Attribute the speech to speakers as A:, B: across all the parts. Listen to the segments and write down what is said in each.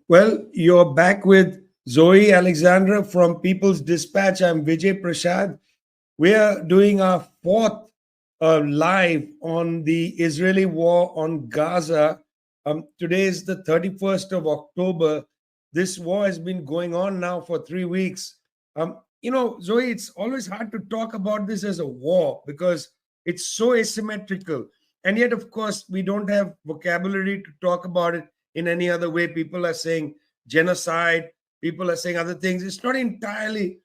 A: Well, you're back with Zoe Alexandra from People's Dispatch. I'm Vijay Prashad. We are doing our fourth live on the Israeli war on Gaza. Today is the 31st of October. This war has been going on now for 3 weeks. Zoe, it's always hard to talk about this as a war because it's so asymmetrical. And yet, of course, we don't have vocabulary to talk about it in any other way. People are saying genocide, people are saying other things. It's not entirely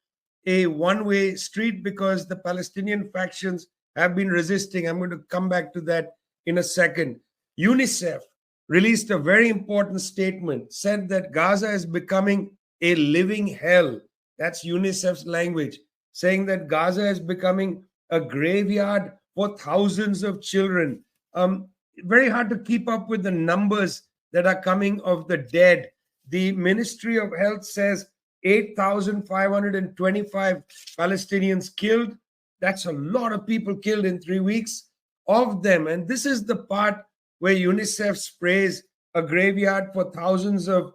A: a one way street because the Palestinian factions have been resisting. I'm going to come back to that in a second. UNICEF released a very important statement, said that Gaza is becoming a living hell. That's UNICEF's language, saying that Gaza is becoming a graveyard for thousands of children. Very hard to keep up with the numbers that are coming of the dead. The Ministry of Health says 8,525 Palestinians killed. That's a lot of people killed in 3 weeks. Of them, and this is the part where UNICEF sprays a graveyard for thousands of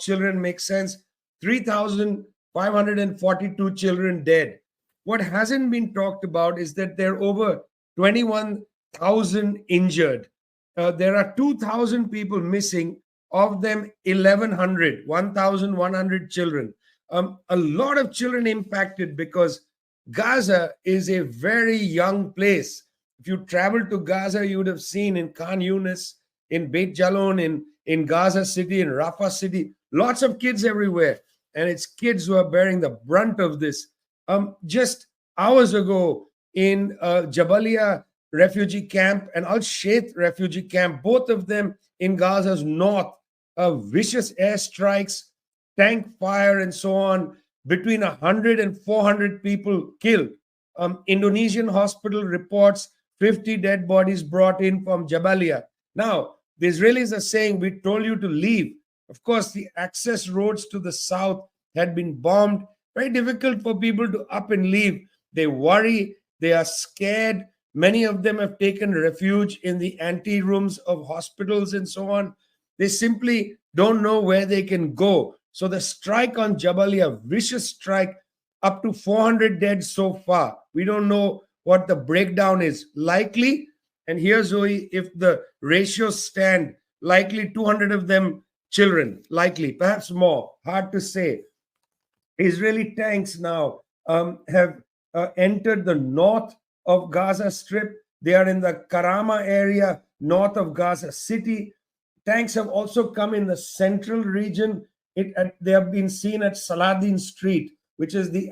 A: children makes sense. 3,542 children dead. What hasn't been talked about is that there are over 21,000 injured. There are 2,000 people missing, of them 1,100 children. A lot of children impacted because Gaza is a very young place. If you travel to Gaza, you would have seen in Khan Yunis, in Beit Jalon, in Gaza City, in Rafah City, lots of kids everywhere. And it's kids who are bearing the brunt of this. Just hours ago in Jabalia refugee camp and Al Sheikh refugee camp, both of them in Gaza's north, vicious airstrikes, tank fire, and so on. Between 100 and 400 people killed. Indonesian hospital reports 50 dead bodies brought in from Jabalia. Now, the Israelis are saying, we told you to leave. Of course, the access roads to the south had been bombed. Very difficult for people to up and leave. They worry, they are scared. Many of them have taken refuge in the anterooms of hospitals and so on. They simply don't know where they can go. So the strike on Jabalia, vicious strike, up to 400 dead so far. We don't know what the breakdown is. Likely, and here's Zoe, if the ratios stand, likely 200 of them children, likely, perhaps more, hard to say. Israeli tanks now have entered the north of Gaza Strip. They are in the Karama area, north of Gaza City. Tanks have also come in the central region. They have been seen at Saladin Street, which is the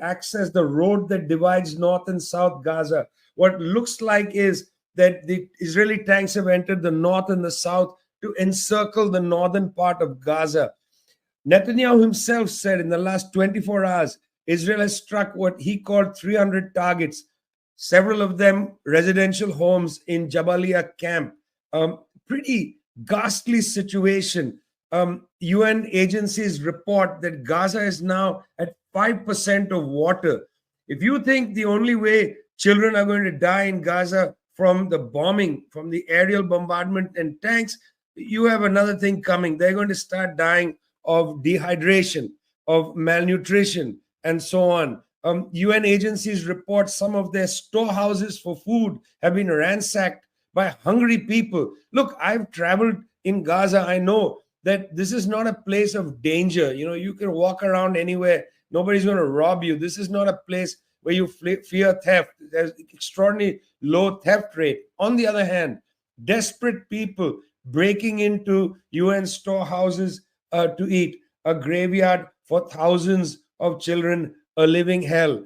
A: road that divides north and south Gaza. What looks like is that the Israeli tanks have entered the north and the south to encircle the northern part of Gaza. Netanyahu himself said in the last 24 hours, Israel has struck what he called 300 targets, several of them residential homes in Jabalia camp. Pretty ghastly situation. UN agencies report that Gaza is now at 5% of water. If you think the only way children are going to die in Gaza from the bombing, from the aerial bombardment and tanks, you have another thing coming. They're going to start dying of dehydration, of malnutrition, and so on. UN agencies report some of their storehouses for food have been ransacked by hungry people. Look, I've traveled in Gaza. I know that this is not a place of danger. You know, you can walk around anywhere. Nobody's going to rob you. This is not a place where you fear theft. There's extraordinarily low theft rate. On the other hand, desperate people breaking into UN storehouses to eat, a graveyard for thousands of children, a living hell.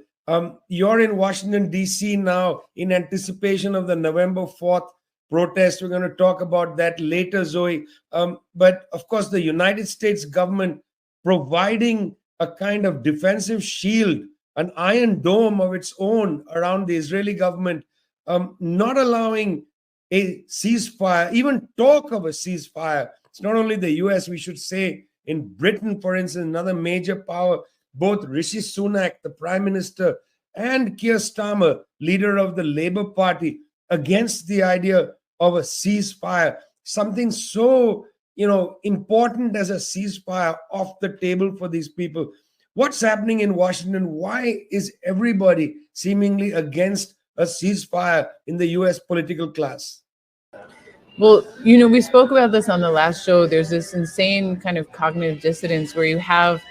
A: You're in Washington, D.C. now in anticipation of the November 4th protest. We're going to talk about that later, Zoe. But of course, the United States government providing a kind of defensive shield, an iron dome of its own around the Israeli government, not allowing a ceasefire, even talk of a ceasefire. It's not only the US, we should say, in Britain, for instance, another major power, both Rishi Sunak, the prime minister, and Keir Starmer, leader of the Labour Party, against the idea of a ceasefire. Something so important as a ceasefire off the table for these people? What's happening in Washington? Why is everybody seemingly against a ceasefire in the US political class?
B: Well, we spoke about this on the last show. There's this insane kind of cognitive dissonance where you have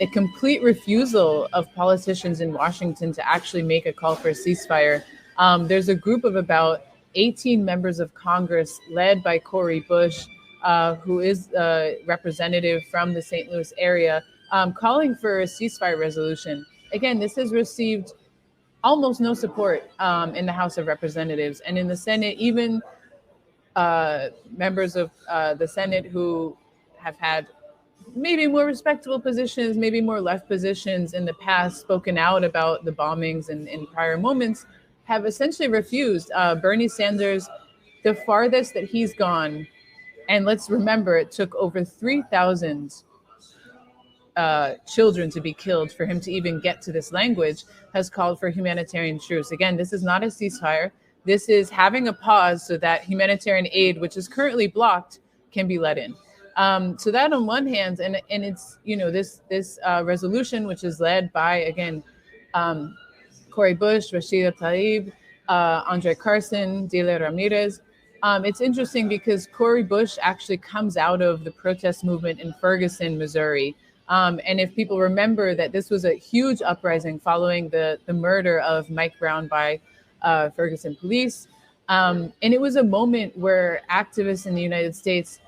B: a complete refusal of politicians in Washington to actually make a call for a ceasefire. There's a group of about 18 members of Congress led by Cori Bush, who is a representative from the St. Louis area, calling for a ceasefire resolution. Again, this has received almost no support in the House of Representatives, and in the Senate, even members of the Senate who have had maybe more respectable positions, maybe more left positions in the past, spoken out about the bombings in prior moments, have essentially refused. Bernie Sanders, the farthest that he's gone, and let's remember, it took over 3,000 children to be killed for him to even get to this language, has called for humanitarian truce. Again, this is not a ceasefire. This is having a pause so that humanitarian aid, which is currently blocked, can be let in. So that on one hand, and it's this resolution, which is led by again Cori Bush, Rashida Tlaib, Andre Carson, Dile Ramirez. It's interesting because Cori Bush actually comes out of the protest movement in Ferguson, Missouri. And if people remember that this was a huge uprising following the murder of Mike Brown by Ferguson police. And it was a moment where activists in the United States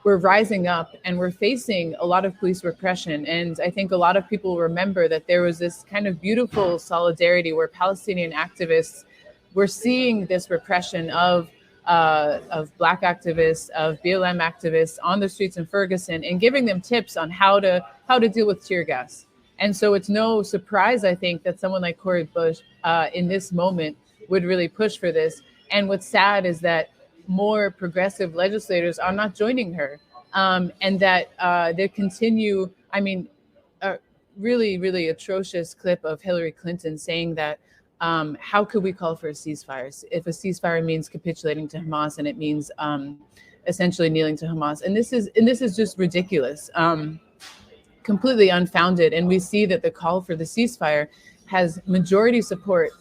B: were rising up and were facing a lot of police repression. And I think a lot of people remember that there was this kind of beautiful solidarity where Palestinian activists were seeing this repression of Black activists, of BLM activists on the streets in Ferguson, and giving them tips on how to deal with tear gas. And so it's no surprise, I think, that someone like Cori Bush in this moment would really push for this. And what's sad is that more progressive legislators are not joining her, and that they continue. I mean, a really, really atrocious clip of Hillary Clinton saying that how could we call for a ceasefire if a ceasefire means capitulating to Hamas and it means essentially kneeling to Hamas? And this is just ridiculous, completely unfounded. And we see that the call for the ceasefire has majority support,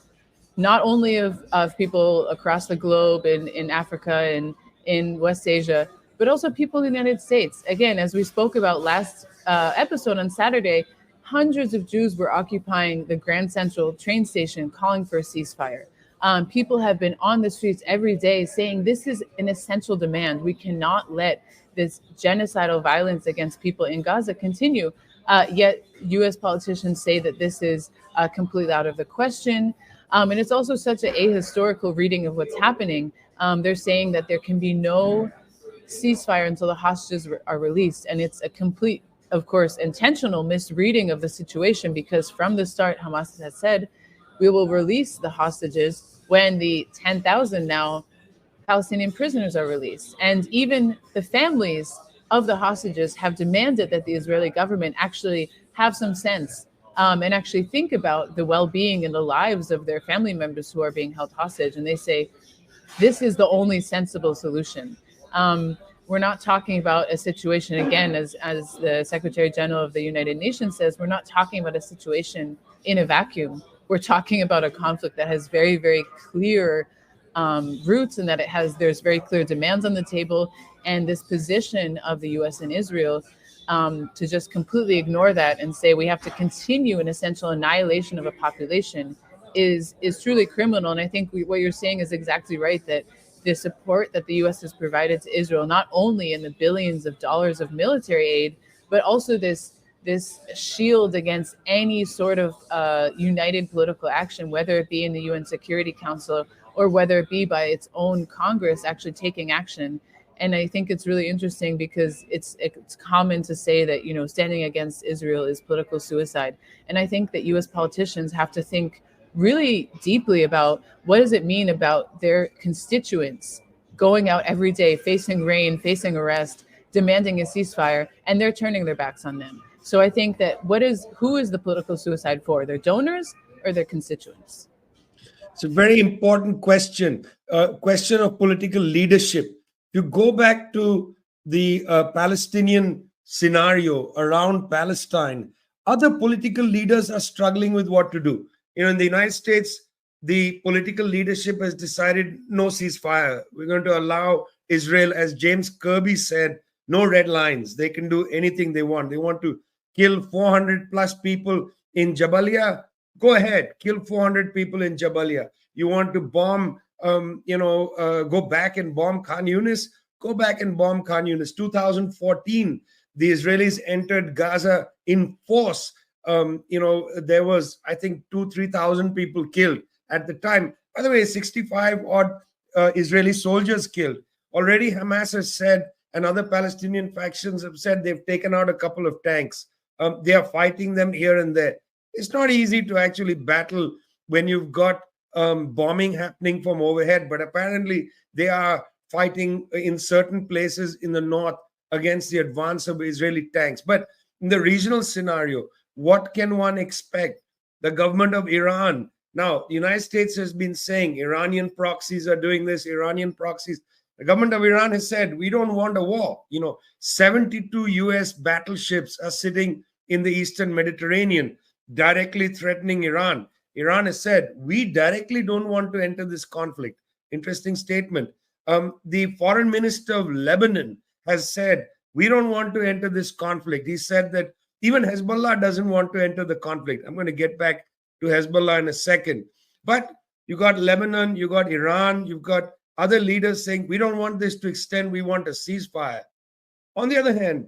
B: not only of people across the globe in Africa and in West Asia, but also people in the United States. Again, as we spoke about last episode on Saturday, hundreds of Jews were occupying the Grand Central train station calling for a ceasefire. People have been on the streets every day saying this is an essential demand. We cannot let this genocidal violence against people in Gaza continue. Yet US politicians say that this is completely out of the question. And it's also such an ahistorical reading of what's happening. They're saying that there can be no ceasefire until the hostages are released. And it's a complete, of course, intentional misreading of the situation, because from the start, Hamas has said, we will release the hostages when the 10,000 now Palestinian prisoners are released. And even the families of the hostages have demanded that the Israeli government actually have some sense and actually think about the well-being and the lives of their family members who are being held hostage. And they say, this is the only sensible solution. We're not talking about a situation, again, as the Secretary General of the United Nations says, we're not talking about a situation in a vacuum. We're talking about a conflict that has very, very clear roots, and that there's very clear demands on the table. And this position of the US and Israel to just completely ignore that and say we have to continue an essential annihilation of a population is truly criminal. And I think what you're saying is exactly right, that the support that the US has provided to Israel, not only in the billions of dollars of military aid, but also this shield against any sort of united political action, whether it be in the UN Security Council or whether it be by its own Congress actually taking action. And I think it's really interesting because it's common to say that, standing against Israel is political suicide. And I think that US politicians have to think really deeply about what does it mean about their constituents going out every day, facing rain, facing arrest, demanding a ceasefire, and they're turning their backs on them. So I think that who is the political suicide for? Their donors or their constituents?
A: It's a very important question, question of political leadership. You go back to the Palestinian scenario around Palestine, other political leaders are struggling with what to do. In the United States, the political leadership has decided no ceasefire. We're going to allow Israel, as James Kirby said, no red lines. They can do anything they want. They want to kill 400 plus people in Jabalia. Go ahead, kill 400 people in Jabalia. You want to bomb, go back and bomb Khan Yunis? Go back and bomb Khan Yunis. 2014, the Israelis entered Gaza in force. There was, I think, 3,000 people killed at the time. By the way, 65 odd Israeli soldiers killed. Already Hamas has said, and other Palestinian factions have said, they've taken out a couple of tanks. They are fighting them here and there. It's not easy to actually battle when you've got bombing happening from overhead, but apparently they are fighting in certain places in the north against the advance of Israeli tanks. But in the regional scenario, what can one expect? The government of Iran. Now, the United States has been saying Iranian proxies are doing this, Iranian proxies. The government of Iran has said, we don't want a war. 72 US battleships are sitting in the Eastern Mediterranean, directly threatening Iran. Iran has said, we directly don't want to enter this conflict. Interesting statement. The foreign minister of Lebanon has said, we don't want to enter this conflict. He said that even Hezbollah doesn't want to enter the conflict. I'm going to get back to Hezbollah in a second. But you got Lebanon, you got Iran, you've got other leaders saying, we don't want this to extend, we want a ceasefire. On the other hand,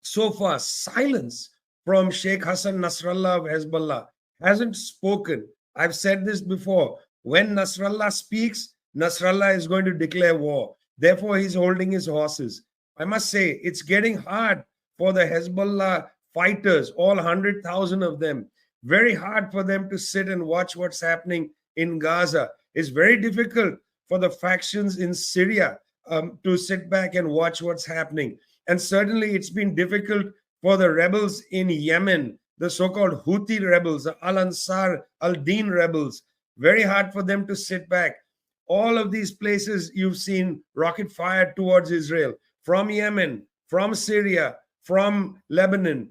A: so far, silence from Sheikh Hassan Nasrallah of Hezbollah hasn't spoken. I've said this before. When Nasrallah speaks, Nasrallah is going to declare war. Therefore, he's holding his horses. I must say, it's getting hard for the Hezbollah fighters, all 100,000 of them. Very hard for them to sit and watch what's happening in Gaza. It's very difficult for the factions in Syria to sit back and watch what's happening. And certainly it's been difficult for the rebels in Yemen, the so-called Houthi rebels, the Al-Ansar al-Din rebels. Very hard for them to sit back. All of these places you've seen rocket fire towards Israel, from Yemen, from Syria, from Lebanon.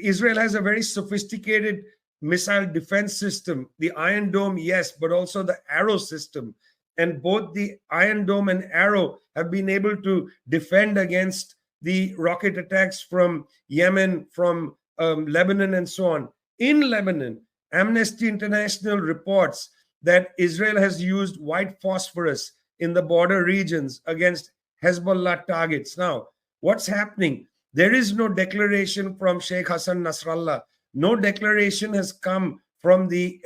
A: Israel has a very sophisticated missile defense system. The Iron Dome, yes, but also the Arrow system. And both the Iron Dome and Arrow have been able to defend against the rocket attacks from Yemen, from Lebanon, and so on. In Lebanon, Amnesty International reports that Israel has used white phosphorus in the border regions against Hezbollah targets. Now, what's happening? There is no declaration from Sheikh Hassan Nasrallah. No declaration has come from the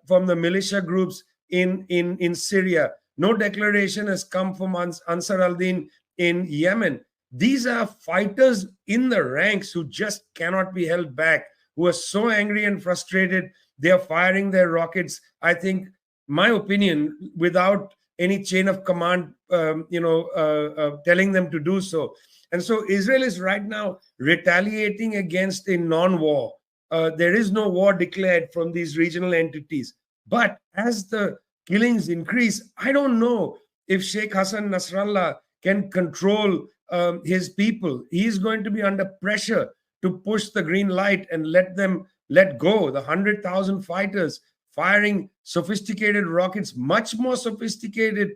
A: militia groups in Syria. No declaration has come from Ansar al-Din in Yemen. These are fighters in the ranks who just cannot be held back, who are so angry and frustrated. They are firing their rockets, I think, my opinion, without any chain of command, telling them to do so. And so Israel is right now retaliating against a non-war. There is no war declared from these regional entities. But as the killings increase, I don't know if Sheikh Hassan Nasrallah can control his people. He is going to be under pressure to push the green light and let go. The 100,000 fighters firing sophisticated rockets, much more sophisticated,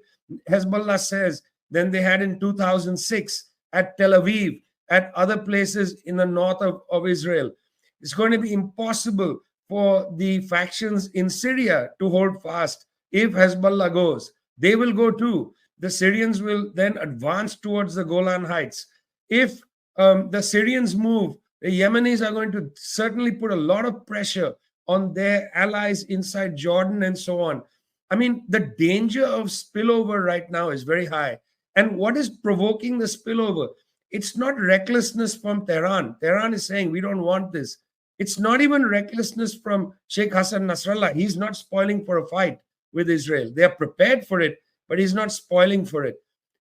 A: Hezbollah says, than they had in 2006 at Tel Aviv, at other places in the north of Israel. It's going to be impossible for the factions in Syria to hold fast. If Hezbollah goes, they will go too. The Syrians will then advance towards the Golan Heights. If the Syrians move, the Yemenis are going to certainly put a lot of pressure on their allies inside Jordan and so on. I mean, the danger of spillover right now is very high. And what is provoking the spillover? It's not recklessness from Tehran. Tehran is saying, we don't want this. It's not even recklessness from Sheikh Hassan Nasrallah. He's not spoiling for a fight with Israel. They are prepared for it, but he's not spoiling for it.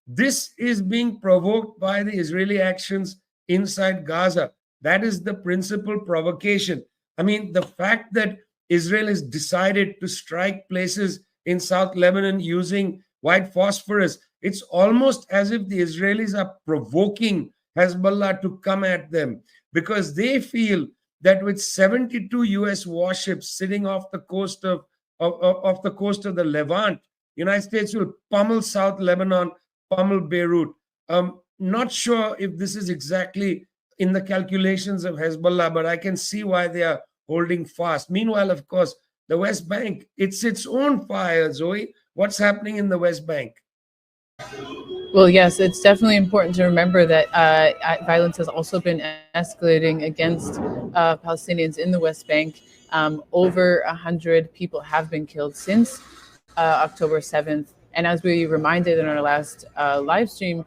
A: This is being provoked by the Israeli actions inside Gaza. That is the principal provocation. I mean, the fact that Israel has decided to strike places in South Lebanon using white phosphorus It's almost as if the Israelis are provoking Hezbollah to come at them, because they feel that with 72 US warships sitting off the coast of the coast of the Levant, United States will pummel South Lebanon, pummel Beirut. Not sure if this is exactly in the calculations of Hezbollah, but I can see why they are holding fast. Meanwhile, of course, the West Bank, it's its own fire, Zoe. What's happening in the West Bank?
B: Well, yes, it's definitely important to remember that violence has also been escalating against Palestinians in the West Bank. Over 100 people have been killed since October 7th. And as we reminded in our last live stream,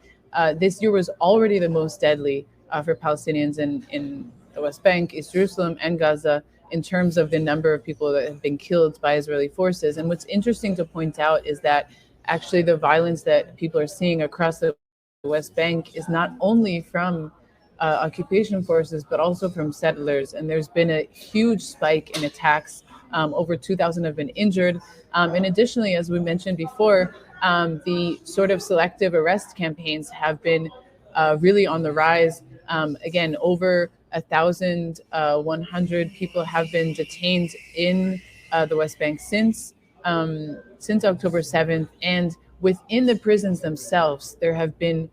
B: this year was already the most deadly for Palestinians in the West Bank, East Jerusalem, and Gaza in terms of the number of people that have been killed by Israeli forces. And what's interesting to point out is that actually the violence that people are seeing across the West Bank is not only from occupation forces, but also from settlers. And there's been a huge spike in attacks. Over 2,000 have been injured. And additionally, as we mentioned before, the sort of selective arrest campaigns have been really on the rise. Again, over 1,100 people have been detained in the West Bank since October 7th. And within the prisons themselves, there have been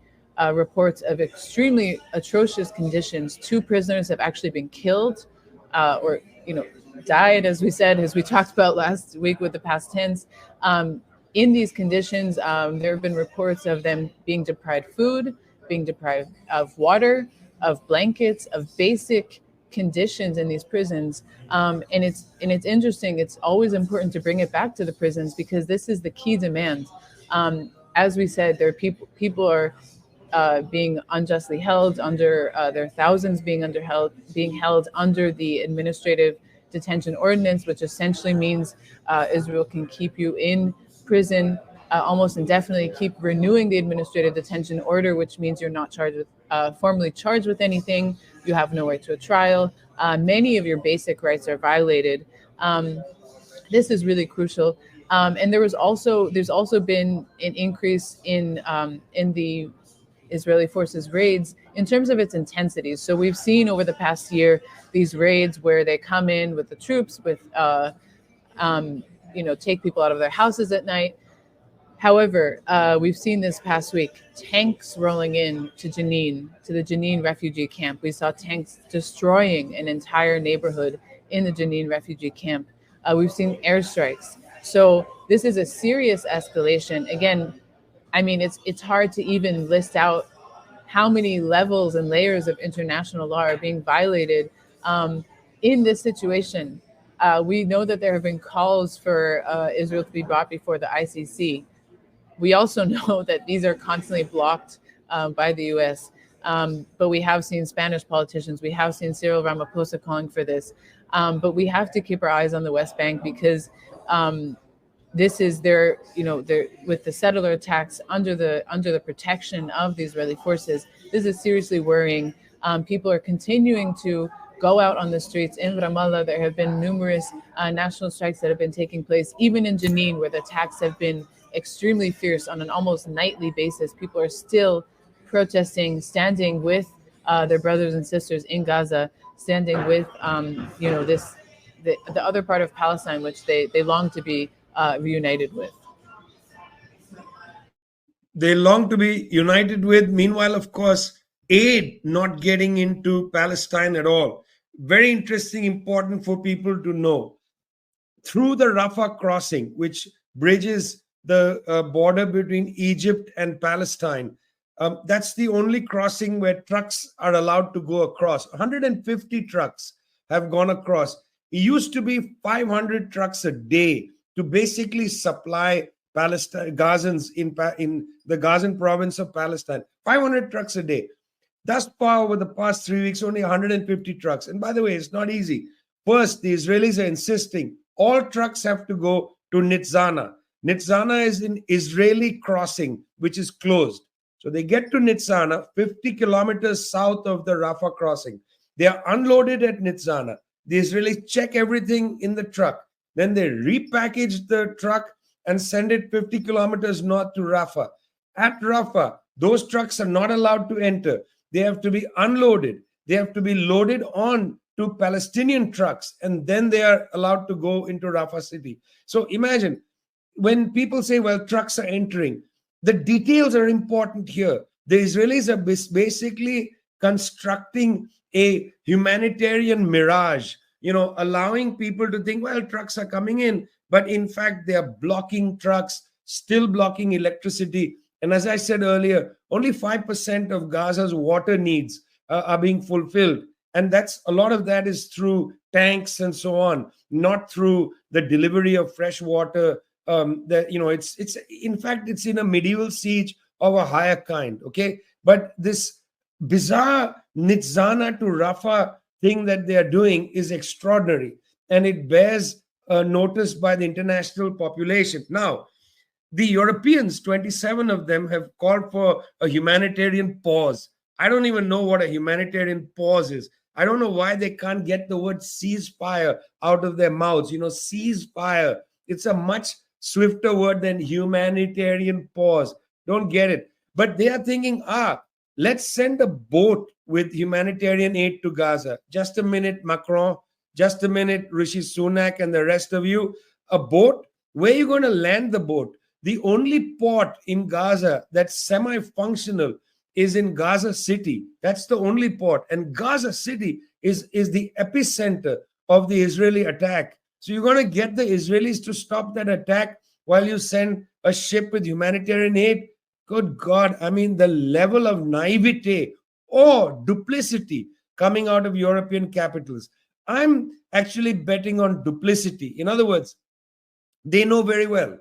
B: reports of extremely atrocious conditions. 2 prisoners have actually been killed or, died, as we said, as we talked about last week with the past tense. In these conditions, there have been reports of them being deprived food, being deprived of water, of blankets, of basic conditions in these prisons. And it's interesting. It's always important to bring it back to the prisons, because this is the key demand. As we said, there are people are being unjustly held under. There are thousands being held under the administrative detention ordinance, which essentially means Israel can keep you in prison almost indefinitely, keep renewing the administrative detention order, which means you're not formally charged with anything. You have no right to a trial. Many of your basic rights are violated. This is really crucial. And there's also been an increase in the Israeli forces raids in terms of its intensity. So we've seen over the past year these raids where they come in with the troops, take people out of their houses at night. However, we've seen this past week tanks rolling in to the Jenin refugee camp. We saw tanks destroying an entire neighborhood in the Jenin refugee camp. We've seen airstrikes. So this is a serious escalation. Again, I mean, it's hard to even list out how many levels and layers of international law are being violated in this situation. We know that there have been calls for Israel to be brought before the ICC. We also know that these are constantly blocked by the U.S. But we have seen Spanish politicians, we have seen Cyril Ramaphosa calling for this. But we have to keep our eyes on the West Bank, because this is their with the settler attacks under the protection of the Israeli forces. This is seriously worrying. People are continuing to go out on the streets in Ramallah. There have been numerous national strikes that have been taking place, even in Jenin, where the attacks have been extremely fierce on an almost nightly basis. People are still protesting, standing with their brothers and sisters in Gaza, standing with the other part of Palestine, which they long to be reunited with.
A: They long to be united with. Meanwhile, of course, aid not getting into Palestine at all. Very interesting, important for people to know. Through the Rafah crossing, which bridges the border between Egypt and Palestine, that's the only crossing where trucks are allowed to go across. 150 trucks have gone across. It used to be 500 trucks a day to basically supply Gazans in the Gazan province of Palestine. 500 trucks a day. Thus far, over the past 3 weeks, only 150 trucks. And by the way, it's not easy. First, the Israelis are insisting all trucks have to go to Nitzana. Nitzana is an Israeli crossing, which is closed. So they get to Nitzana, 50 kilometers south of the Rafah crossing. They are unloaded at Nitzana. The Israelis check everything in the truck. Then they repackage the truck and send it 50 kilometers north to Rafah. at Rafah. Those trucks are not allowed to enter. They have to be unloaded. They have to be loaded on to Palestinian trucks, and then they are allowed to go into Rafah city. So imagine when people say, well, trucks are entering, the details are important here. The Israelis are basically constructing a humanitarian mirage, allowing people to think, well, trucks are coming in, but in fact, they are blocking trucks, still blocking electricity. And as I said earlier, only 5% of Gaza's water needs are being fulfilled. And that's a lot of that is through tanks and so on, not through the delivery of fresh water. It's in fact, it's in a medieval siege of a higher kind. Okay, but this bizarre Nitzana to Rafah thing that they are doing is extraordinary, and it bears notice by the international population. Now, the Europeans, 27 of them, have called for a humanitarian pause. I don't even know what a humanitarian pause is. I don't know why they can't get the word ceasefire out of their mouths. Ceasefire. It's a much swifter word than humanitarian pause. Don't get it. But they are thinking, let's send a boat with humanitarian aid to Gaza. Just a minute, Macron. Just a minute, Rishi Sunak and the rest of you. A boat? Where are you going to land the boat? The only port in Gaza that's semi-functional is in Gaza City. That's the only port. And Gaza City is the epicenter of the Israeli attack. So you're going to get the Israelis to stop that attack while you send a ship with humanitarian aid? Good God. I mean, the level of naivete or duplicity coming out of European capitals. I'm actually betting on duplicity. In other words, they know very well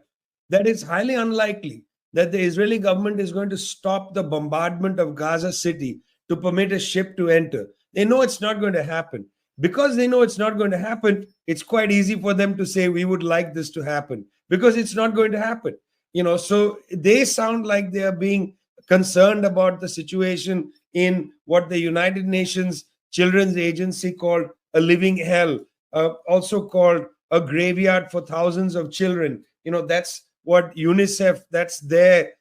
A: that it's highly unlikely that the Israeli government is going to stop the bombardment of Gaza City to permit a ship to enter. They know it's not going to happen. Because they know it's not going to happen, it's quite easy for them to say, we would like this to happen, because it's not going to happen. So they sound like they are being concerned about the situation in what the United Nations Children's Agency called a living hell, also called a graveyard for thousands of children. That's what UNICEF, that's their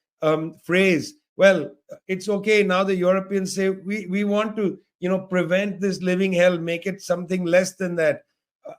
A: phrase. Well, it's okay. Now the Europeans say, we want to, prevent this living hell, make it something less than that.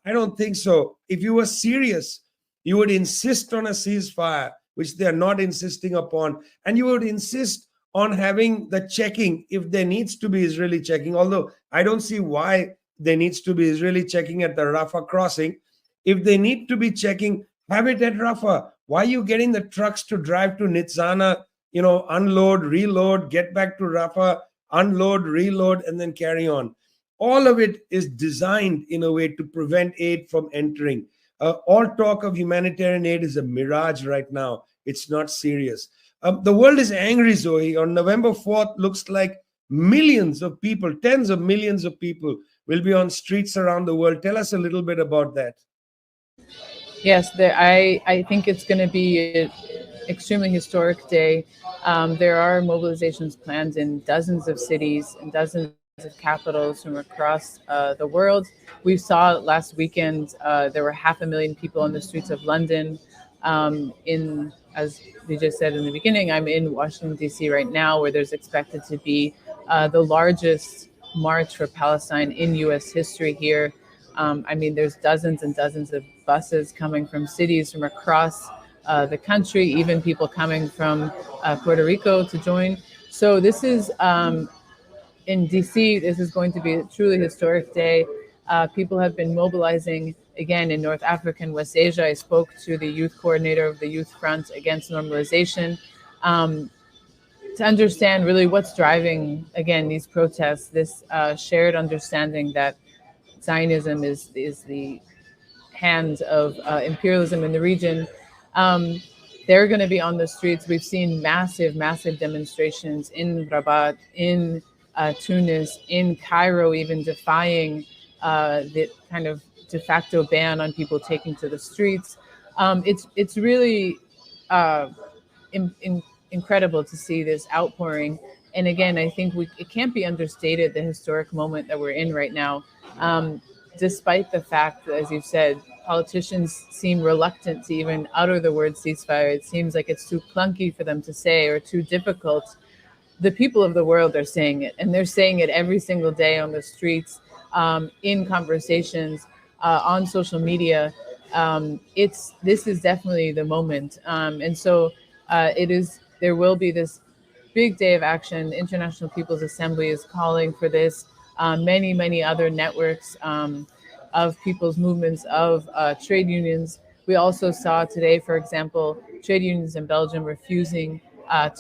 A: I don't think so. If you were serious, you would insist on a ceasefire, which they are not insisting upon. And you would insist on having the checking if there needs to be Israeli checking, although I don't see why there needs to be Israeli checking at the Rafah crossing. If they need to be checking, have it at Rafah. Why are you getting the trucks to drive to Nitzana, unload, reload, get back to Rafah, unload, reload, and then carry on? All of it is designed in a way to prevent aid from entering. All talk of humanitarian aid is a mirage right now. It's not serious. The world is angry, Zoe. On November 4th, looks like millions of people, tens of millions of people will be on streets around the world. Tell us a little bit about that.
B: Yes, I think it's going to be an extremely historic day. There are mobilizations planned in dozens of cities and dozens of capitals from across the world. We saw last weekend there were 500,000 people on the streets of London. As Vijay said in the beginning, I'm in Washington, D.C. right now, where there's expected to be the largest march for Palestine in U.S. history here. There's dozens and dozens of buses coming from cities from across the country, even people coming from Puerto Rico to join. So this is, in DC, this is going to be a truly historic day. People have been mobilizing again in North Africa and West Asia. I spoke to the youth coordinator of the Youth Front Against Normalization to understand really what's driving, again, these protests, this shared understanding that Zionism is the hand of imperialism in the region. They're going to be on the streets. We've seen massive demonstrations in Rabat, in Tunis, in Cairo, even defying the kind of de facto ban on people taking to the streets. It's really incredible to see this outpouring. And again, I think it can't be understated, the historic moment that we're in right now. Despite the fact that, as you said, politicians seem reluctant to even utter the word ceasefire. It seems like it's too clunky for them to say or too difficult. The people of the world are saying it, and they're saying it every single day on the streets, in conversations, on social media. This is definitely the moment, and so it is. There will be this big day of action. The International People's Assembly is calling for this. Many other networks of people's movements, of trade unions. We also saw today, for example, trade unions in Belgium refusing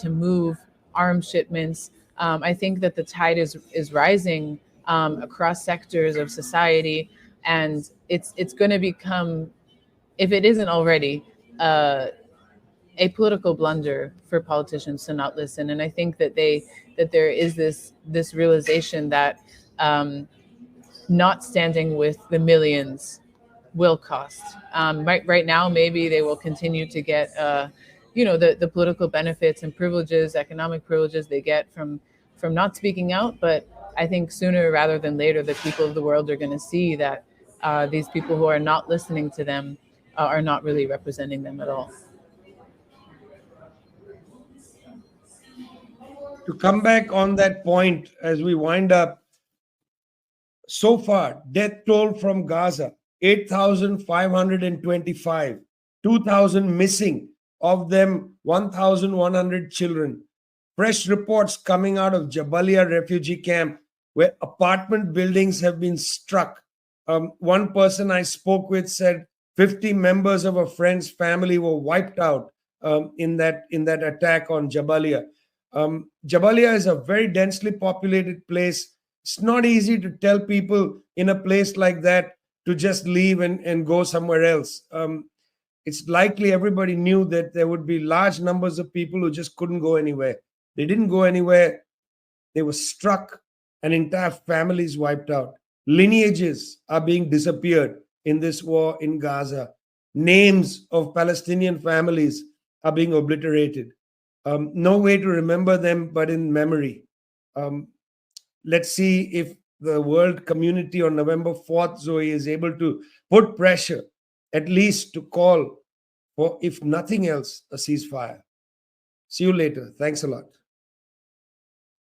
B: to move arms shipments. I think that the tide is rising across sectors of society, and it's going to become, if it isn't already, a political blunder for politicians to not listen. And I think that there is this realization that not standing with the millions will cost. Right now, maybe they will continue to get, the political benefits and privileges, economic privileges they get from not speaking out. But I think sooner rather than later, the people of the world are going to see that these people who are not listening to them are not really representing them at all.
A: To come back on that point as we wind up, so far, death toll from Gaza, 8,525, 2,000 missing, of them 1,100 children. Fresh reports coming out of Jabalia refugee camp where apartment buildings have been struck. One person I spoke with said 50 members of a friend's family were wiped out in that attack on Jabalia. Jabalia is a very densely populated place. It's not easy to tell people in a place like that to just leave and go somewhere else. It's likely everybody knew that there would be large numbers of people who just couldn't go anywhere. They didn't go anywhere. They were struck and entire families wiped out. Lineages are being disappeared in this war in Gaza. Names of Palestinian families are being obliterated. No way to remember them but in memory. Let's see if the world community on November 4th, Zoe, is able to put pressure, at least to call for, if nothing else, a ceasefire. See you later. Thanks a lot.